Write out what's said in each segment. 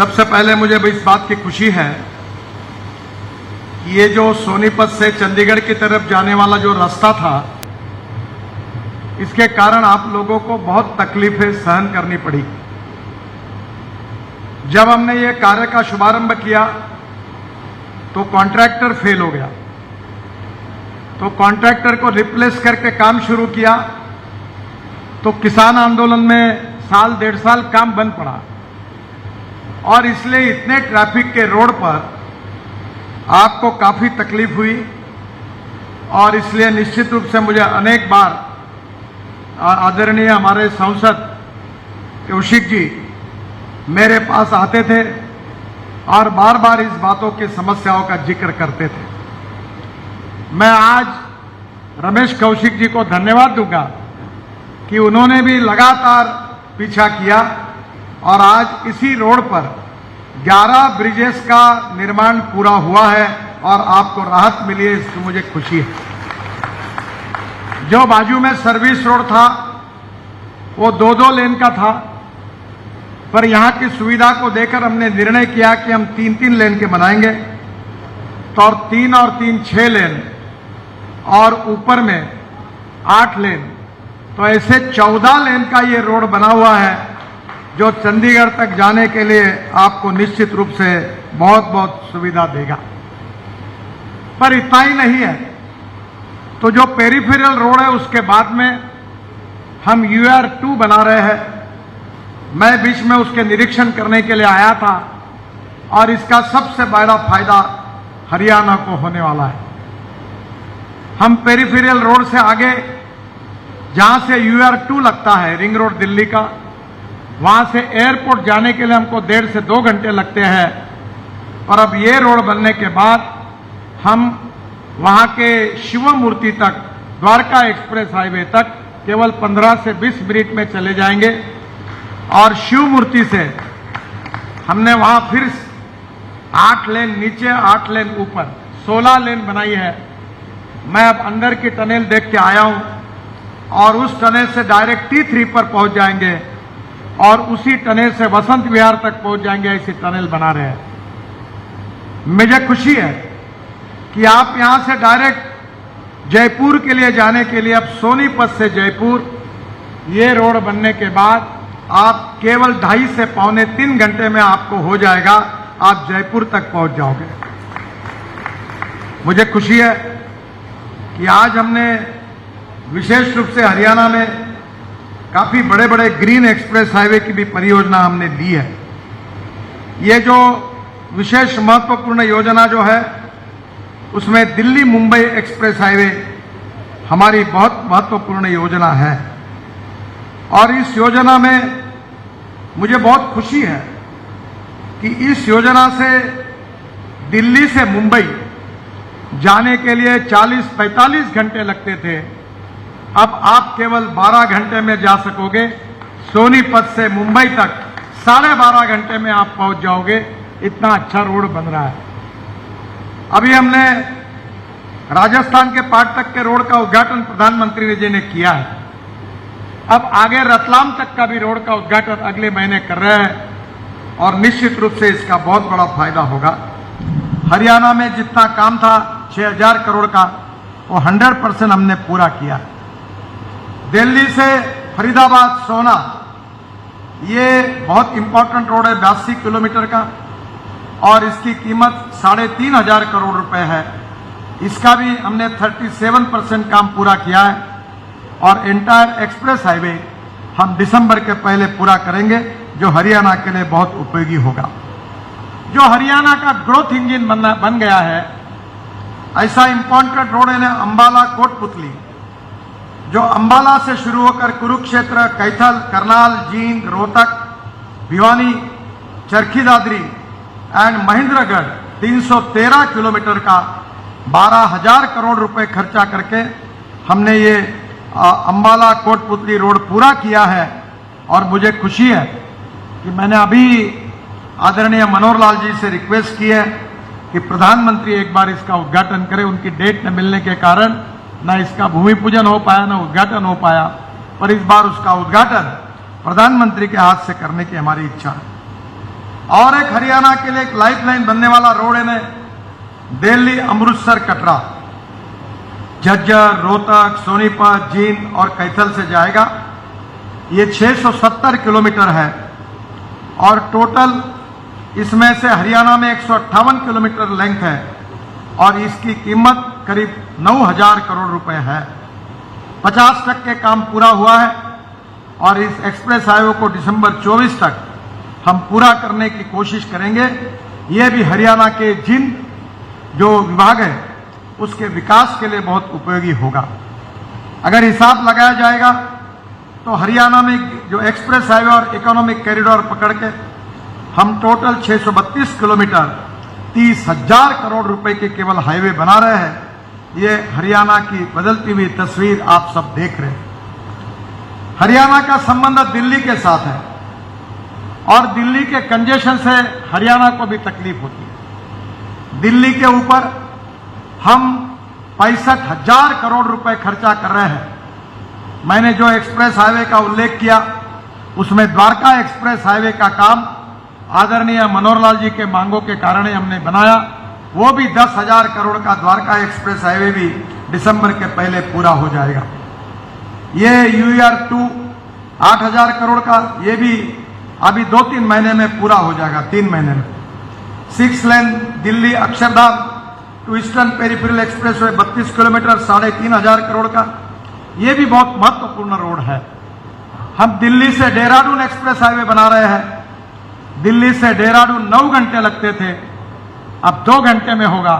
सबसे पहले मुझे इस बात की खुशी है कि ये जो सोनीपत से चंडीगढ़ की तरफ जाने वाला जो रास्ता था, इसके कारण आप लोगों को बहुत तकलीफें सहन करनी पड़ी। जब हमने ये कार्य का शुभारंभ किया तो कॉन्ट्रैक्टर फेल हो गया, तो कॉन्ट्रैक्टर को रिप्लेस करके काम शुरू किया, तो किसान आंदोलन में साल 1.5 साल काम बंद पड़ा और इसलिए इतने ट्रैफिक के रोड पर आपको काफी तकलीफ हुई। और इसलिए निश्चित रूप से मुझे अनेक बार आदरणीय हमारे सांसद कौशिक जी मेरे पास आते थे और बार बार इस बातों की समस्याओं का जिक्र करते थे। मैं आज रमेश कौशिक जी को धन्यवाद दूंगा कि उन्होंने भी लगातार पीछा किया और आज इसी रोड पर 11 ब्रिजेस का निर्माण पूरा हुआ है और आपको राहत मिली है, इसकी मुझे खुशी है। जो बाजू में सर्विस रोड था वो 2-2 लेन का था, पर यहां की सुविधा को देखकर हमने निर्णय किया कि हम 3-3 लेन के बनाएंगे। तो और 3 और 3 6 लेन और ऊपर में 8 लेन, तो ऐसे 14 लेन का ये रोड बना हुआ है जो चंडीगढ़ तक जाने के लिए आपको निश्चित रूप से बहुत बहुत सुविधा देगा। पर इतना ही नहीं है, तो जो पेरिफेरल रोड है उसके बाद में हम UR2 बना रहे हैं। मैं बीच में उसके निरीक्षण करने के लिए आया था और इसका सबसे बड़ा फायदा हरियाणा को होने वाला है। हम पेरिफेरल रोड से आगे जहां से UR2 लगता है, रिंग रोड दिल्ली का, वहां से एयरपोर्ट जाने के लिए हमको 1.5 से 2 घंटे लगते हैं। और अब ये रोड बनने के बाद हम वहां के शिव मूर्ति तक, द्वारका एक्सप्रेस हाईवे तक केवल 15 से 20 मिनट में चले जाएंगे। और शिव मूर्ति से हमने वहां फिर 8 लेन नीचे 8 लेन ऊपर 16 लेन बनाई है। मैं अब अंदर की टनल देख के आया हूं और उस टनल से डायरेक्ट T3 पर पहुंच जाएंगे और उसी टनल से वसंत विहार तक पहुंच जाएंगे। ऐसी टनल बना रहे हैं। मुझे खुशी है कि आप यहां से डायरेक्ट जयपुर के लिए जाने के लिए अब सोनीपत से जयपुर ये रोड बनने के बाद आप केवल 2.5 से 2.25-3 घंटे में आपको हो जाएगा, आप जयपुर तक पहुंच जाओगे। मुझे खुशी है कि आज हमने विशेष रूप से हरियाणा में काफी बड़े बड़े ग्रीन एक्सप्रेस हाईवे की भी परियोजना हमने ली है। ये जो विशेष महत्वपूर्ण योजना जो है उसमें दिल्ली मुंबई एक्सप्रेस हाईवे हमारी बहुत महत्वपूर्ण योजना है। और इस योजना में मुझे बहुत खुशी है कि इस योजना से दिल्ली से मुंबई जाने के लिए 40-45 घंटे लगते थे, अब आप केवल 12 घंटे में जा सकोगे। सोनीपत से मुंबई तक 12.5 घंटे में आप पहुंच जाओगे। इतना अच्छा रोड बन रहा है। अभी हमने राजस्थान के पाटतक के रोड का उद्घाटन प्रधानमंत्री जी ने किया है। अब आगे रतलाम तक का भी रोड का उद्घाटन अगले महीने कर रहे हैं और निश्चित रूप से इसका बहुत बड़ा फायदा होगा। हरियाणा में जितना काम था 6,000 करोड़ का, वो 100% हमने पूरा किया। दिल्ली से फरीदाबाद सोना, ये बहुत इंपॉर्टेंट रोड है, 82 किलोमीटर का, और इसकी कीमत 3,500 करोड़ रुपए है। इसका भी हमने 37% काम पूरा किया है। और एंटायर एक्सप्रेस हाईवे हम दिसंबर के पहले पूरा करेंगे, जो हरियाणा के लिए बहुत उपयोगी होगा। जो हरियाणा का ग्रोथ इंजन बन गया है, ऐसा इंपॉर्टेंट रोड है अंबाला कोटपुतली, जो अंबाला से शुरू होकर कुरुक्षेत्र, कैथल, करनाल, जींद, रोहतक, भिवानी, चरखी दादरी एंड महेंद्रगढ़ 313 किलोमीटर का 12,000 करोड़ रुपए खर्चा करके हमने ये अंबाला कोटपुतली रोड पूरा किया है। और मुझे खुशी है कि मैंने अभी आदरणीय मनोहर लाल जी से रिक्वेस्ट की है कि प्रधानमंत्री एक बार इसका उद्घाटन करें। उनकी डेट न मिलने के कारण न इसका भूमि पूजन हो पाया, न उद्घाटन हो पाया, पर इस बार उसका उद्घाटन प्रधानमंत्री के हाथ से करने की हमारी इच्छा है। और एक हरियाणा के लिए एक लाइफलाइन बनने वाला रोड है दिल्ली अमृतसर कटरा, झज्जर, रोहतक, सोनीपत, जींद और कैथल से जाएगा। ये 670 किलोमीटर है और टोटल इसमें से हरियाणा में 158 किलोमीटर लेंथ है और इसकी कीमत करीब 9,000 करोड़ रुपए है। 50% काम पूरा हुआ है और इस एक्सप्रेस हाईवे को दिसंबर 24 तक हम पूरा करने की कोशिश करेंगे। ये भी हरियाणा के जिन जो विभाग है उसके विकास के लिए बहुत उपयोगी होगा। अगर हिसाब लगाया जाएगा तो हरियाणा में जो एक्सप्रेस हाईवे और इकोनॉमिक कॉरिडोर पकड़ के हम टोटल 632 किलोमीटर 30,000 करोड़ रुपए के केवल हाईवे बना रहे हैं। ये हरियाणा की बदलती हुई तस्वीर आप सब देख रहे हैं। हरियाणा का संबंध दिल्ली के साथ है और दिल्ली के कंजेशन से हरियाणा को भी तकलीफ होती है। दिल्ली के ऊपर हम 65,000 करोड़ रुपए खर्चा कर रहे हैं। मैंने जो एक्सप्रेस हाईवे का उल्लेख किया उसमें द्वारका एक्सप्रेस हाईवे का काम आदरणीय मनोहर लाल जी के मांगों के कारण ही हमने बनाया। वो भी 10,000 करोड़ का द्वारका एक्सप्रेस हाईवे भी दिसंबर के पहले पूरा हो जाएगा। ये UER-2 8,000 करोड़ का, ये भी अभी 2-3 महीने में पूरा हो जाएगा, 3 महीने में। 6 lane Delhi Akshardham to eastern peripheral expressway 32 kilometre 3,500 crore का, ये भी बहुत महत्वपूर्ण रोड है। हम दिल्ली से देहरादून एक्सप्रेस हाईवे बना रहे हैं। दिल्ली से देहरादून 9 घंटे लगते थे, अब 2 घंटे में होगा।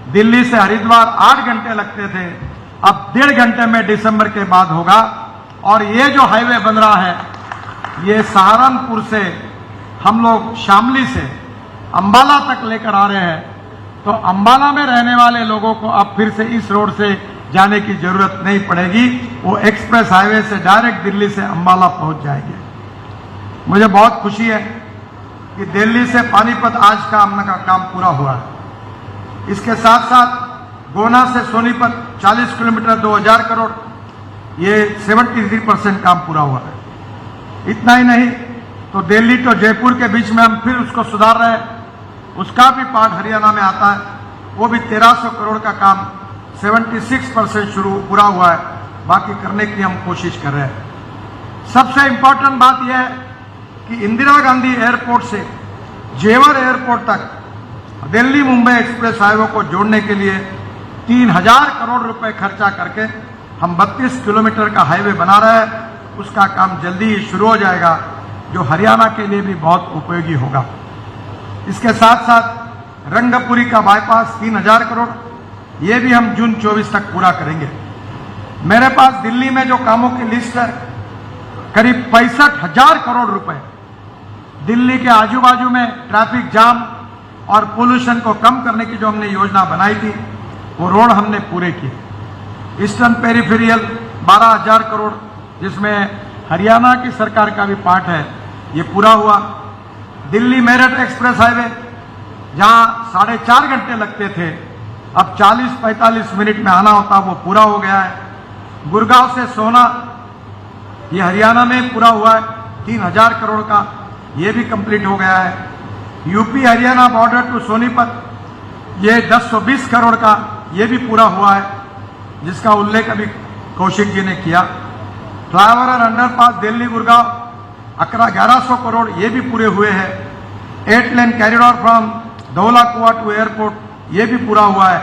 दिल्ली से हरिद्वार 8 घंटे लगते थे, अब 1.5 घंटे में दिसंबर के बाद होगा। और ये जो हाईवे बन रहा है ये सहारनपुर से हम लोग शामली से अंबाला तक लेकर आ रहे हैं। तो अंबाला में रहने वाले लोगों को अब फिर से इस रोड से जाने की जरूरत नहीं पड़ेगी, वो एक्सप्रेस हाईवे से डायरेक्ट दिल्ली से अंबाला पहुंच जाएंगे। मुझे बहुत खुशी है कि दिल्ली से पानीपत आज का हमने का काम पूरा हुआ है। इसके साथ साथ gonna say Sonipat 40 kilometre 2,000 crore, ये 73% काम पूरा हुआ है। इतना ही नहीं तो दिल्ली तो जयपुर के बीच में हम फिर उसको सुधार रहे हैं, उसका भी पार्ट हरियाणा में आता है। वो भी 1,300 करोड़ का काम 76% पूरा हुआ है, बाकी करने की हम कोशिश कर रहे हैं। सबसे इंपॉर्टेंट बात यह है कि इंदिरा गांधी एयरपोर्ट से जेवर एयरपोर्ट तक दिल्ली मुंबई एक्सप्रेस हाईवे को जोड़ने के लिए 3,000 करोड़ रुपए खर्चा करके हम 32 किलोमीटर का हाईवे बना रहे हैं। उसका काम जल्दी ही शुरू हो जाएगा, जो हरियाणा के लिए भी बहुत उपयोगी होगा। इसके साथ साथ रंगपुरी का बाईपास 3,000 करोड़, ये भी हम जून 24 तक पूरा करेंगे। मेरे पास दिल्ली में जो कामों की लिस्ट है करीब 65,000 करोड़ रुपए। दिल्ली के आजू बाजू में ट्रैफिक जाम और पोल्यूशन को कम करने की जो हमने योजना बनाई थी वो रोड हमने पूरे किए। ईस्टर्न पेरिफेरियल 12,000 करोड़, जिसमें हरियाणा की सरकार का भी पार्ट है, ये पूरा हुआ। दिल्ली मेरठ एक्सप्रेस हाईवे जहां 4.5 घंटे लगते थे, अब 40-45 मिनट में आना होता, वो पूरा हो गया है। गुड़गांव से सोना, ये हरियाणा में पूरा हुआ है, 3,000 करोड़ का, ये भी कंप्लीट हो गया है। यूपी हरियाणा बॉर्डर टू सोनीपत, ये 1020 करोड़ का, ये भी पूरा हुआ है, जिसका उल्लेख अभी कौशिक जी ने किया। फ्लाईओवर और अंडरपास दिल्ली गुड़गांव 1100 करोड़, ये भी पूरे हुए हैं। 8 lane corridor from Dhaulakuan to airport, ये भी पूरा हुआ है।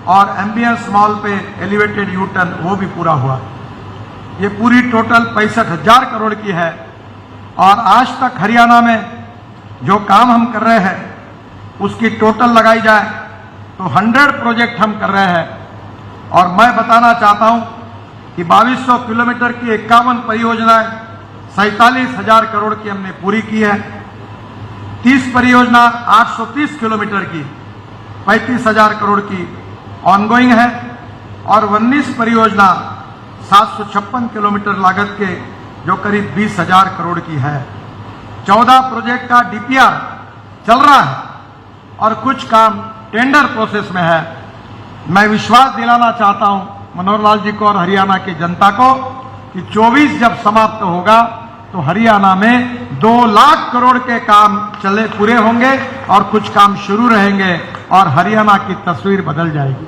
और एम्बियंस मॉल पे एलिवेटेड यू टर्न, वो भी पूरा हुआ। ये पूरी टोटल 65,000 करोड़ की है। और आज तक हरियाणा में जो काम हम कर रहे हैं उसकी टोटल लगाई जाए तो 100 प्रोजेक्ट हम कर रहे हैं। और मैं बताना चाहता हूं कि 2200 किलोमीटर की 51 परियोजनाएं 47,000 करोड़ की हमने पूरी की है। 30 परियोजना 830 किलोमीटर की 35,000 करोड़ की ऑनगोइंग है और 19 परियोजना 756 किलोमीटर लागत के जो करीब 20,000 करोड़ की है। 14 प्रोजेक्ट का DPR चल रहा है और कुछ काम टेंडर प्रोसेस में है। मैं विश्वास दिलाना चाहता हूं मनोहर लाल जी को और हरियाणा की जनता को कि 24 जब समाप्त होगा तो हरियाणा में 2 लाख करोड़ के काम पूरे होंगे और कुछ काम शुरू रहेंगे और हरियाणा की तस्वीर बदल जाएगी।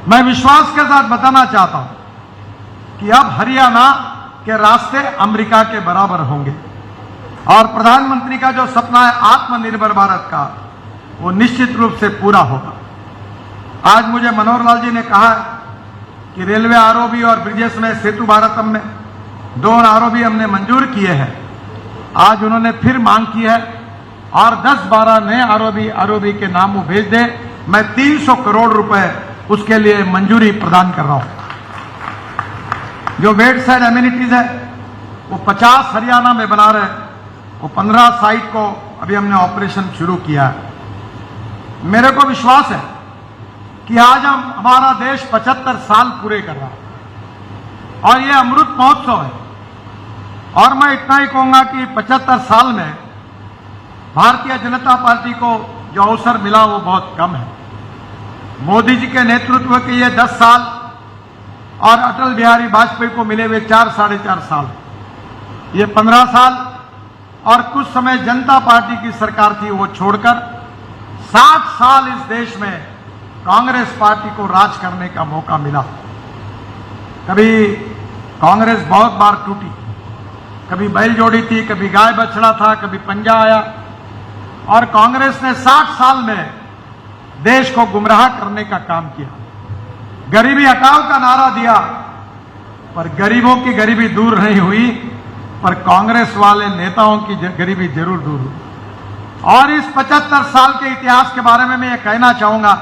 मैं विश्वास के साथ बताना चाहता हूं कि अब हरियाणा के रास्ते अमेरिका के बराबर होंगे और प्रधानमंत्री का जो सपना है आत्मनिर्भर भारत का, वो निश्चित रूप से पूरा होगा। आज मुझे मनोहर लाल जी ने कहा कि रेलवे आरओबी और ब्रिजेश में सेतु भारतम में 2 आरओबी हमने मंजूर किए हैं। आज उन्होंने फिर मांग की है और 10-12 नए आरओबी के नाम वो भेज दे। मैं 300 करोड़ रुपए उसके लिए मंजूरी प्रदान कर रहा हूं। जो वेट साइड एमिनिटीज है वो 50 हरियाणा में बना रहे, वो 15 साइट को अभी हमने ऑपरेशन शुरू किया है। मेरे को विश्वास है कि आज हमारा देश 75 साल पूरे कर रहा है और ये अमृत महोत्सव है। और मैं इतना ही कहूंगा कि 75 साल में भारतीय जनता पार्टी को जो अवसर मिला वो बहुत कम है। मोदी जी के नेतृत्व के ये 10 साल और अटल बिहारी वाजपेयी को मिले हुए 4-4.5 साल, ये 15 साल और कुछ समय जनता पार्टी की सरकार थी वो छोड़कर 60 साल इस देश में कांग्रेस पार्टी को राज करने का मौका मिला। कभी कांग्रेस बहुत बार टूटी, कभी बैलजोड़ी थी, कभी गाय बछड़ा था, कभी पंजा आया और कांग्रेस ने 60 साल में देश को गुमराह करने का काम किया। गरीबी हटाओ का नारा दिया पर गरीबों की गरीबी दूर नहीं हुई, पर कांग्रेस वाले नेताओं की गरीबी जरूर दूर हुई। और इस 75 साल के इतिहास के बारे में मैं ये कहना चाहूंगा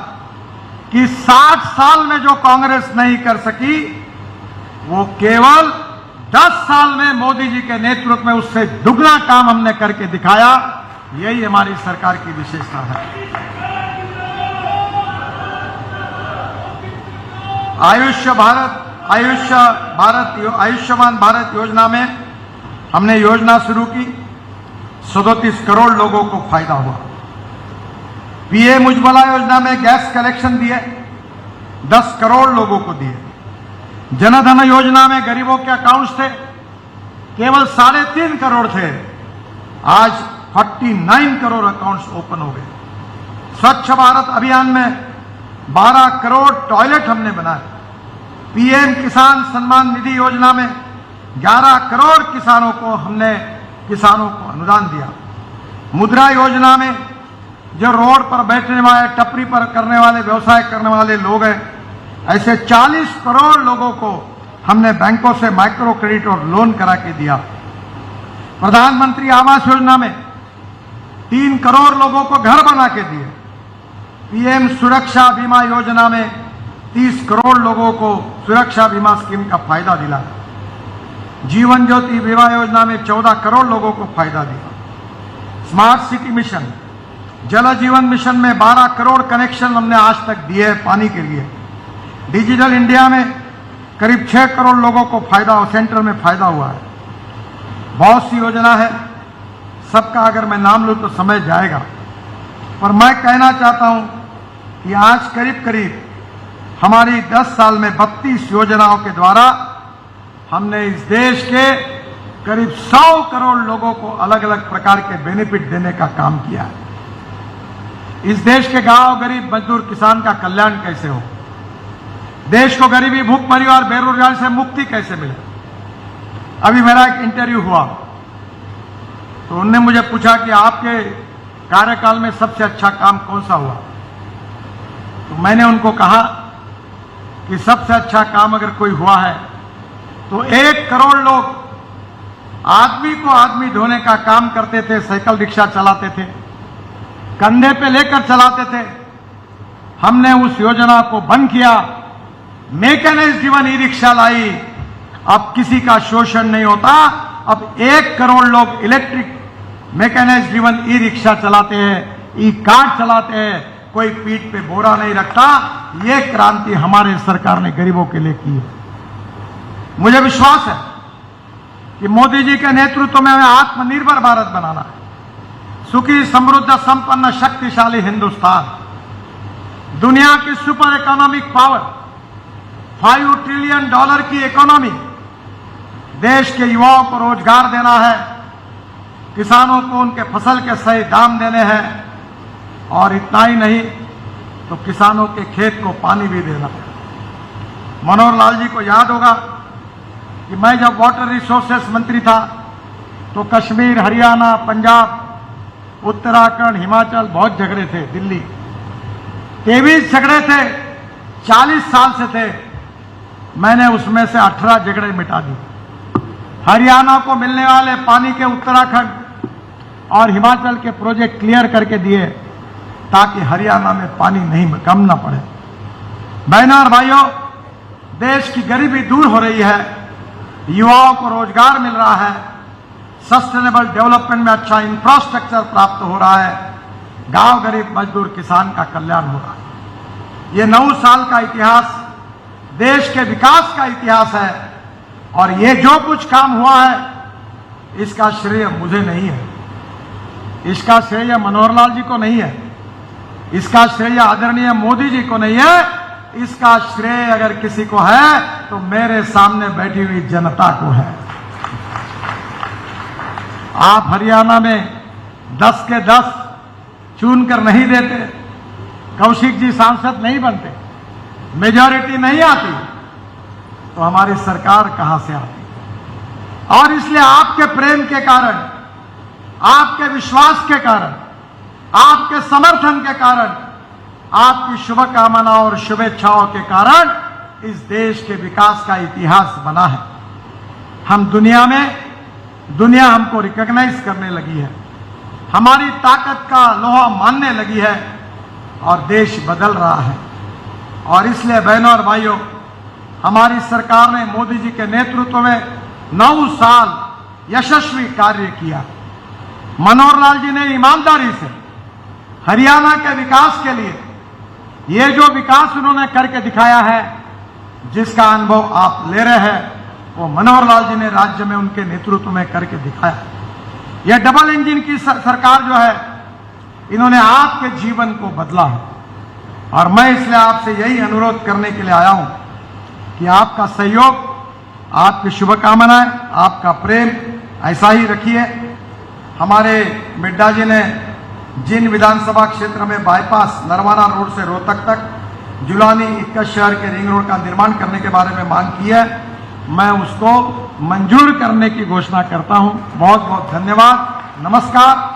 कि 60 साल में जो कांग्रेस नहीं कर सकी वो केवल 10 साल में मोदी जी के नेतृत्व में उससे दुगना काम हमने करके दिखाया। यही हमारी सरकार की विशेषता है। आयुष्मान भारत योजना में हमने योजना शुरू की, 37 करोड़ लोगों को फायदा हुआ। पीएम उज्ज्वला योजना में गैस कनेक्शन दिए, 10 करोड़ लोगों को दिए। जनधन योजना में गरीबों के अकाउंट्स थे केवल 3.5 करोड़ थे, आज 49 करोड़ अकाउंट्स ओपन हो गए। स्वच्छ भारत अभियान में 12 करोड़ टॉयलेट हमने बनाए। पीएम किसान सम्मान निधि योजना में 11 करोड़ किसानों को अनुदान दिया। मुद्रा योजना में जो रोड पर बैठने वाले, टपरी पर करने वाले, व्यवसाय करने वाले लोग हैं, ऐसे 40 करोड़ लोगों को हमने बैंकों से माइक्रो क्रेडिट और लोन करा के दिया। प्रधानमंत्री आवास योजना में 3 करोड़ लोगों को घर बना के दिए। पीएम सुरक्षा बीमा योजना में 30 करोड़ लोगों को सुरक्षा बीमा स्कीम का फायदा दिला। जीवन ज्योति बीमा योजना में 14 करोड़ लोगों को फायदा दिया। स्मार्ट सिटी मिशन, जल जीवन मिशन में 12 करोड़ कनेक्शन हमने आज तक दिए हैं पानी के लिए। डिजिटल इंडिया में करीब 6 करोड़ लोगों को सेंटर में फायदा हुआ है। बहुत सी योजना है, सबका अगर मैं नाम लूं तो समय जाएगा, पर मैं कहना चाहता हूं कि आज करीब करीब हमारी 10 साल में 32 योजनाओं के द्वारा हमने इस देश के करीब 100 करोड़ लोगों को अलग अलग प्रकार के बेनिफिट देने का काम किया है। इस देश के गांव, गरीब मजदूर, किसान का कल्याण कैसे हो, देश को गरीबी, भूखमरी और बेरोजगारी से मुक्ति कैसे मिले। अभी मेरा एक इंटरव्यू हुआ तो उन्होंने मुझे पूछा कि आपके कार्यकाल में सबसे अच्छा काम कौन सा हुआ। तो मैंने उनको कहा कि सबसे अच्छा काम अगर कोई हुआ है तो 1 करोड़ लोग आदमी को आदमी ढोने का काम करते थे, साइकिल रिक्शा चलाते थे, कंधे पे लेकर चलाते थे। हमने उस योजना को बंद किया, मैकेनाइज्ड ड्रिवन ई रिक्शा लाई। अब किसी का शोषण नहीं होता। अब 1 करोड़ लोग electric mechanized driven e rickshaw चलाते हैं, ई कार चलाते हैं, कोई पीठ पे बोरा नहीं रखता। ये क्रांति हमारे सरकार ने गरीबों के लिए की है। मुझे विश्वास है कि मोदी जी के नेतृत्व में हमें आत्मनिर्भर भारत बनाना है। सुखी, समृद्ध, संपन्न, शक्तिशाली हिंदुस्तान, दुनिया की सुपर इकोनॉमिक पावर, $5 ट्रिलियन की इकोनॉमी, देश के युवाओं को रोजगार देना है, किसानों को उनके फसल के सही दाम देने हैं, और इतना ही नहीं तो किसानों के खेत को पानी भी देना है। मनोहर लाल जी को याद होगा कि मैं जब वाटर रिसोर्सेस मंत्री था तो कश्मीर, हरियाणा, पंजाब, उत्तराखंड, हिमाचल बहुत झगड़े थे। दिल्ली 23 झगड़े थे, 40 साल से थे। मैंने उसमें से 18 झगड़े मिटा दिए। हरियाणा को मिलने वाले पानी के उत्तराखंड और हिमाचल के प्रोजेक्ट क्लियर करके दिए ताकि हरियाणा में पानी नहीं कम ना पड़े। बहनों और भाइयों, देश की गरीबी दूर हो रही है, युवाओं को रोजगार मिल रहा है, सस्टेनेबल डेवलपमेंट में अच्छा इंफ्रास्ट्रक्चर प्राप्त हो रहा है, गांव गरीब मजदूर किसान का कल्याण हो रहा है। ये 9 साल का इतिहास देश के विकास का इतिहास है, और ये जो कुछ काम हुआ है इसका श्रेय मुझे नहीं है, इसका श्रेय मनोहर लाल जी को नहीं है, इसका श्रेय आदरणीय मोदी जी को नहीं है। इसका श्रेय अगर किसी को है तो मेरे सामने बैठी हुई जनता को है। आप हरियाणा में 10 के 10 चुनकर नहीं देते, कौशिक जी सांसद नहीं बनते, मेजॉरिटी नहीं आती, तो हमारी सरकार कहां से आती? और इसलिए आपके प्रेम के कारण, आपके विश्वास के कारण, आपके समर्थन के कारण, आपकी शुभकामनाओं और शुभेच्छाओं के कारण इस देश के विकास का इतिहास बना है। हम दुनिया हमको रिकॉग्नाइज करने लगी है, हमारी ताकत का लोहा मानने लगी है, और देश बदल रहा है। और इसलिए बहनों और भाइयों, हमारी सरकार ने मोदी जी के नेतृत्व में 9 साल यशस्वी कार्य किया। मनोहर लाल जी ने ईमानदारी से हरियाणा के विकास के लिए ये जो विकास उन्होंने करके दिखाया है, जिसका अनुभव आप ले रहे हैं, वो मनोहर लाल जी ने राज्य में उनके नेतृत्व में करके दिखाया। यह डबल इंजन की सरकार जो है, इन्होंने आपके जीवन को बदला है। और मैं इसलिए आपसे यही अनुरोध करने के लिए आया हूं कि आपका सहयोग, आपकी शुभकामनाएं, आपका प्रेम ऐसा ही रखिए। हमारे मिड्डा जी ने जिन विधानसभा क्षेत्र में बाईपास नरवाना रोड से रोहतक तक, जुलानी इक्का शहर के रिंग रोड का निर्माण करने के बारे में मांग की है, मैं उसको मंजूर करने की घोषणा करता हूं। बहुत बहुत धन्यवाद, नमस्कार।